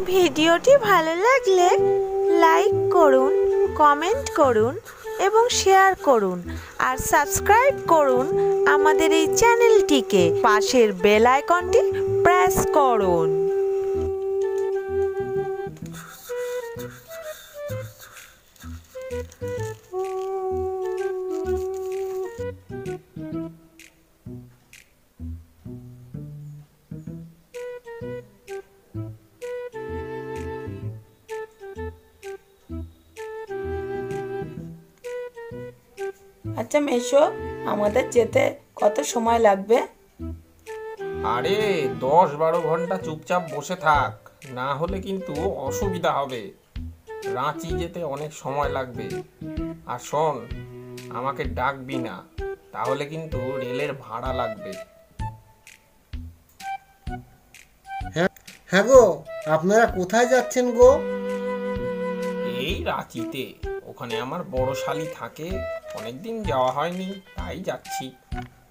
ভিডিওটি ভালো লাগলে লাইক করুন, কমেন্ট করুন এবং শেয়ার করুন আর সাবস্ক্রাইব করুন আমাদের এই চ্যানেলটিকে। পাশের বেল আইকনটি প্রেস করুন। আচ্ছা মেশো, আমাদের যেতে কত সময় লাগবে? আরে 10-12 ঘন্টা চুপচাপ বসে থাক, না হলে কিন্তু অসুবিধা হবে। রাঁচি যেতে অনেক সময় লাগবে। আর শোন, আমাকে ডাকবি না, তাহলে কিন্তু রেলের ভাড়া লাগবে। হ্যাঁ গো, আপনারা কোথায় যাচ্ছেন গো? এই রাঁচিতে, ওখানে আমার বড় শালি থাকে, অনেকদিন যাওয়া হয়নি, তাই যাচ্ছি।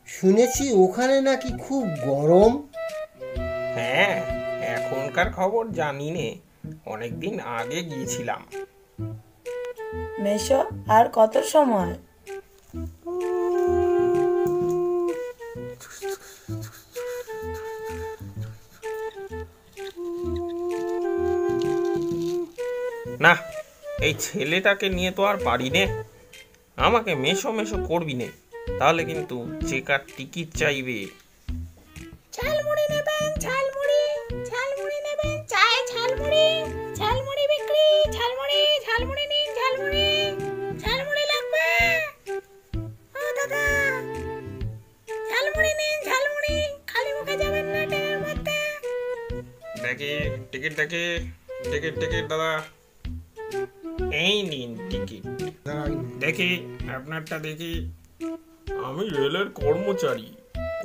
শুনেছি ওখানে নাকি খুব গরম। হ্যাঁ, এখনকার খবর জানি নে, অনেকদিন আগে গিয়েছিলাম। মেশো, আর কত সময়? না, এই ছেলেটাকে নিয়ে তো আর পারি নে। আমাকে মেশো মেশো করবি নে, তাহলে কিন্তু চেকার টিকিট চাইবে। ঝালমুড়ি নেবেন? ঝালমুড়ি ঝালমুড়ি নেবেন? চায় ঝালমুড়ি, ঝালমুড়ি বিক্রি, ঝালমুড়ি, ঝালমুড়ি নিন, ঝালমুড়ি, ঝালমুড়ি লাগবে। ও দাদা, ঝালমুড়ি নিন, ঝালমুড়ি, খালি মুখে যাবেন না ট্রেনের মধ্যে। দেখি টিকিট, দেখি টিকিট, টিকিট দাদা, এই নিন টিকিট। দেখি আপনারটা দেখি। আমি রেলের কর্মচারী,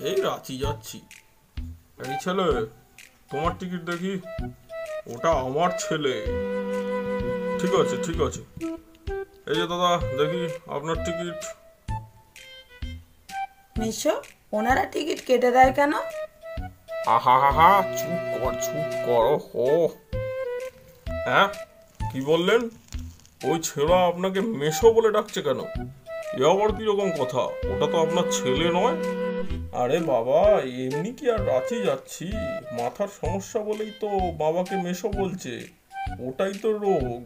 এই রাঁচি যাচ্ছি। এই ছেলে, তোমার টিকিট দেখি। ওটা আমার ছেলে। ঠিক আছে, ঠিক আছে। এই যে দাদা, দেখি আপনার টিকিট। মেশো, ওনারা টিকিট কেটে দেয় কেন? আহা হা হা, চুপ কর, চুপ কর। হো, হ্যাঁ, কি বললেন? ওই ছেলে আপনাকে মেশো বলে ডাকছে কেন? এ আবার কিরকম কথা? ওটা তো আপনার ছেলে নয়। আরে বাবা, এমনি কি আর রাঁচি যাচ্ছি? মাথার সমস্যা বলেই তো বাবাকে মেশো বলছে। ওটাই তো রোগ।